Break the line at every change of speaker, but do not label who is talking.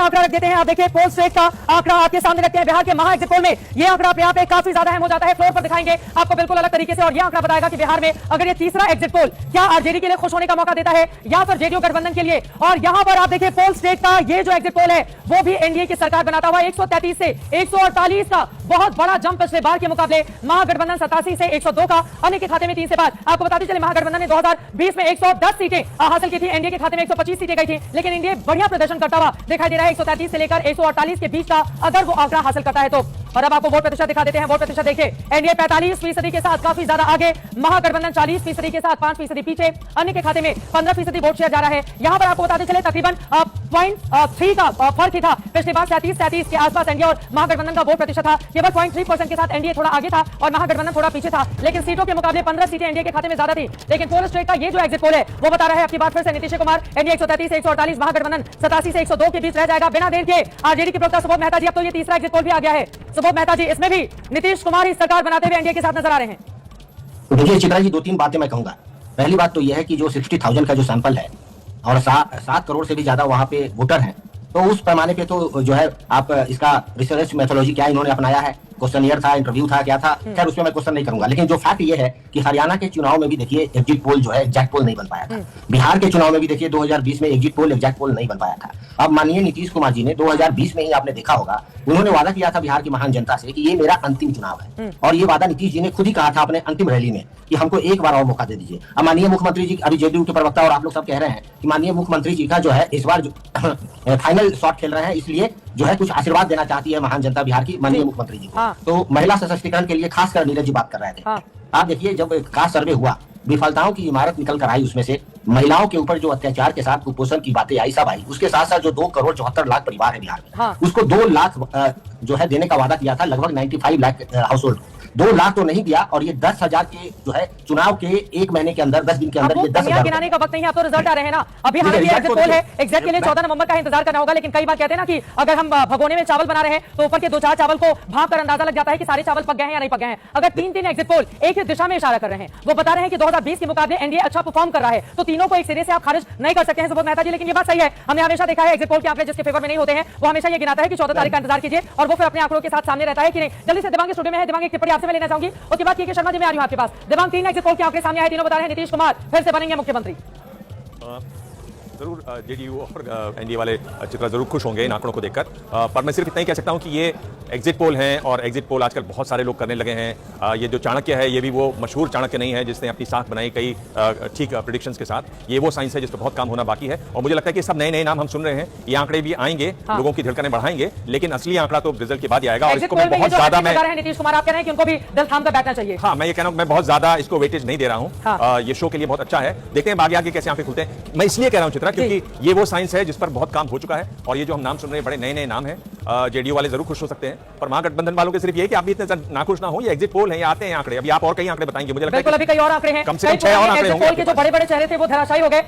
आंकड़ा रख देते हैं। आप देखिए पोल स्टेट का आंकड़ा आपके सामने रखते हैं। बिहार के महा एग्जिट पोल में ये आंकड़ा अपने आप काफी ज्यादा अहम हो जाता है। फ्लोर पर दिखाएंगे आपको बिल्कुल अलग तरीके से, और ये आंकड़ा बताएगा कि बिहार में अगर ये तीसरा एग्जिट पोल क्या आरजेडी के लिए खुश होने का मौका देता है या फिर जेडीयू गठबंधन के लिए। और यहां पर आप देखिए पोल स्टेट का ये जो एग्जिट पोल है वो भी एनडीए की सरकार बनाता हुआ 133 से 148 का बहुत बड़ा जंप पिछले बार के मुकाबले। महागठबंधन 87 से 102 का, अन्य के खाते में 3 से 5। आपको बताते चले महागठबंधन ने 2020 में 110 सीटें हासिल की थी, एनडीए के खाते में 125 सीटें गई थी, लेकिन एनडीए बढ़िया प्रदर्शन करता हुआ दिखाई दे रहा है 133 से लेकर 148 के बीच का अगर वो आंकड़ा हासिल करता है तो। और अब आपको वोट प्रतिशत दिखा देते हैं। वोट प्रतिशत देखिए, एनडीए 45% के साथ काफी ज्यादा आगे, महागठबंधन 40% के साथ 5% पीछे, अन्य के खाते में 15% वोट शेयर जा रहा है। यहां पर आपको बताते चले तकरीबन 0.3 का फर्क ही था। पिछली बार 37 के आसपास एनडीए और महागठबंधन का वोट प्रतिशत था। केवल 0.3% के साथ एनडीए थोड़ा आगे था और महागठबंधन थोड़ा पीछे था, लेकिन सीटों के मुकाबले 15 सीटें एनडीए के खाते में ज्यादा थी। लेकिन पोल स्टेट का ये जो एग्जिट पोल है वो बता रहा है आपकी बात फिर से नीतीश कुमार, एनडीए 133 से 148, महागठबंधन 87 से 102 के बीच रह जाएगा बिना देर के। आरजेडी के प्रवक्ता सुबोध मेहता जी, अब तो ये तीसरा एग्जिट पोल भी आ गया है। सुबोध मेहता जी, इसमें भी नीतीश कुमार ही सरकार बनाते हुए एनडीए के साथ नजर आ रहे हैं।
देखिए चित्रा जी, 2-3 बातें मैं कहूंगा। पहली बात तो यह है कि जो 60,000 का जो सैंपल है और 7 करोड़ से भी ज्यादा वहां पे वोटर हैं, तो उस पैमाने पे तो जो है आप इसका रिसर्च मेथोलॉजी क्या इन्होंने अपनाया है, क्वेश्चनियर था, इंटरव्यू था, क्या था, खैर उसमें मैं क्वेश्चन नहीं करूंगा। लेकिन जो फैक्ट ये है कि हरियाणा के चुनाव में भी देखिए एग्जिट पोल जो है एग्जैक्ट पोल नहीं बन पाया था। बिहार के चुनाव में भी देखिए 2020 में एग्जिट पोल एग्जैक्ट पोल नहीं बन पाया था। अब माननीय नीतीश कुमार जी ने 2020 में ही आपने देखा होगा, उन्होंने वादा किया था बिहार की महान जनता से कि ये मेरा अंतिम चुनाव है, और ये वादा नीतीश जी ने खुद ही कहा था अपने अंतिम रैली में कि हमको एक बार और मौका दे दीजिए। अब माननीय मुख्यमंत्री जी, अभी जेडीयू के प्रवक्ता और आप लोग सब कह रहे हैं कि माननीय मुख्यमंत्री जी का जो है इस बार जो फाइनल शॉट खेल रहे हैं, इसलिए जो है कुछ आशीर्वाद देना चाहती है महान जनता बिहार की माननीय मुख्यमंत्री जी को। तो महिला सशक्तिकरण के लिए खासकर नीरज जी बात कर रहे थे। आप देखिए जब कास्ट सर्वे हुआ, विफलताओं की इमारत निकल कर आई, उसमें से महिलाओं के ऊपर जो अत्याचार के साथ कुपोषण की बातें आई सब आई। उसके साथ साथ जो 2 करोड़ 74 लाख परिवार है बिहार में, उसको 2 लाख जो है देने का वादा किया था, लगभग 95 लाख हाउस होल्ड। 2 लाख तो नहीं दिया, और ये 10,000 के जो है चुनाव के 1 महीने के अंदर 10 दिन के अंदर ये 10,000
गिनाने का वक्त नहीं है। अब तो रिजल्ट आ रहे हैं ना, अभी हालांकि एग्जिट पोल है, एग्जैक्ट के लिए 14 नवंबर का इंतजार करना होगा। लेकिन कई बार कहते हैं ना कि अगर हम भगोने में चावल बना रहे हैं तो ऊपर के 2-4 चावल को भाप कर अंदाजा लग जाता है कि सारे चावल पक गए हैं या नहीं पक गए हैं। अगर 3 एग्जिट पोल एक ही दिशा में इशारा कर रहे हैं, वो बता रहे हैं कि 2020 के मुकाबले एनडीए अच्छा परफॉर्म कर रहा है, तो तीनों को एक सिरे से आप खारिज नहीं कर सकते हैं सुबोध मेहता जी। लेकिन ये बात सही है, हमने हमेशा देखा है एग्जिट पोल के आंकड़े जिसके फेवर में नहीं होते हैं वो हमेशा ये गिनाता है कि 14 तारीख का इंतजार कीजिए, और वो फिर अपने आंकड़ों के साथ सामने रहता है कि नहीं। जल्दी से दिमाग स्टूडियो में है, दिमाग एक टिप्पणी आपसे मैं लेना चाहूंगी। उसके बाद के शर्मा जी मैं आ रही हूं आपके पास। दिमाग 3 एग्जिट पोल के आंकड़े सामने आए, तीनों बता रहे हैं नीतीश कुमार फिर से बनेंगे मुख्यमंत्री।
जरूर जेडीयू और एनडीए वाले चित्रा जरूर खुश होंगे इन आंकड़ों को देखकर, पर मैं सिर्फ इतना ही कह सकता हूं कि ये एग्जिट पोल हैं, और एग्जिट पोल आजकल बहुत सारे लोग करने लगे हैं। ये जो चाणक्य है, ये भी वो मशहूर चाणक्य नहीं है जिसने अपनी साख बनाई कई ठीक प्रेडिक्शंस के साथ। ये वो साइंस है जिस पर बहुत काम होना बाकी है, और मुझे लगता है कि सब नए नए नाम हम सुन रहे हैं, ये आंकड़े भी आएंगे, लोगों की धड़कनें बढ़ाएंगे, लेकिन असली आंकड़ा तो रिजल्ट के बाद ही आएगा। और इसको मैं बहुत ज्यादा
नीतीश कुमार आप कह रहे हैं कि उनको भी दिल थाम कर बैठना चाहिए।
हाँ, मैं ये कह रहा हूँ, मैं बहुत ज्यादा इसको वेटेज नहीं दे रहा हूँ। ये शो के लिए बहुत अच्छा है, देखते हैं आगे आगे कैसे आंखें खुलते हैं। मैं इसलिए कह रहा हूँ चित्रा क्योंकि ये वो साइंस है जिस पर बहुत काम हो चुका है, और ये जो हम नाम सुन रहे हैं बड़े नए नए नाम हैं। जेडीयू वाले जरूर खुश हो सकते हैं, पर महागठबंधन वालों के सिर्फ ये कि आप भी इतने नाखुश ना हो। ये एग्जिट पोल है, ये आते हैं आंकड़े, अभी आप और कई आंकड़े बताएंगे, मुझे लगता है
बिल्कुल अभी कई और आंकड़े हैं,
कम से कम 6 और आंकड़े होंगे।
जो बड़े बड़े चेहरे थे वो धराशायी हो गए।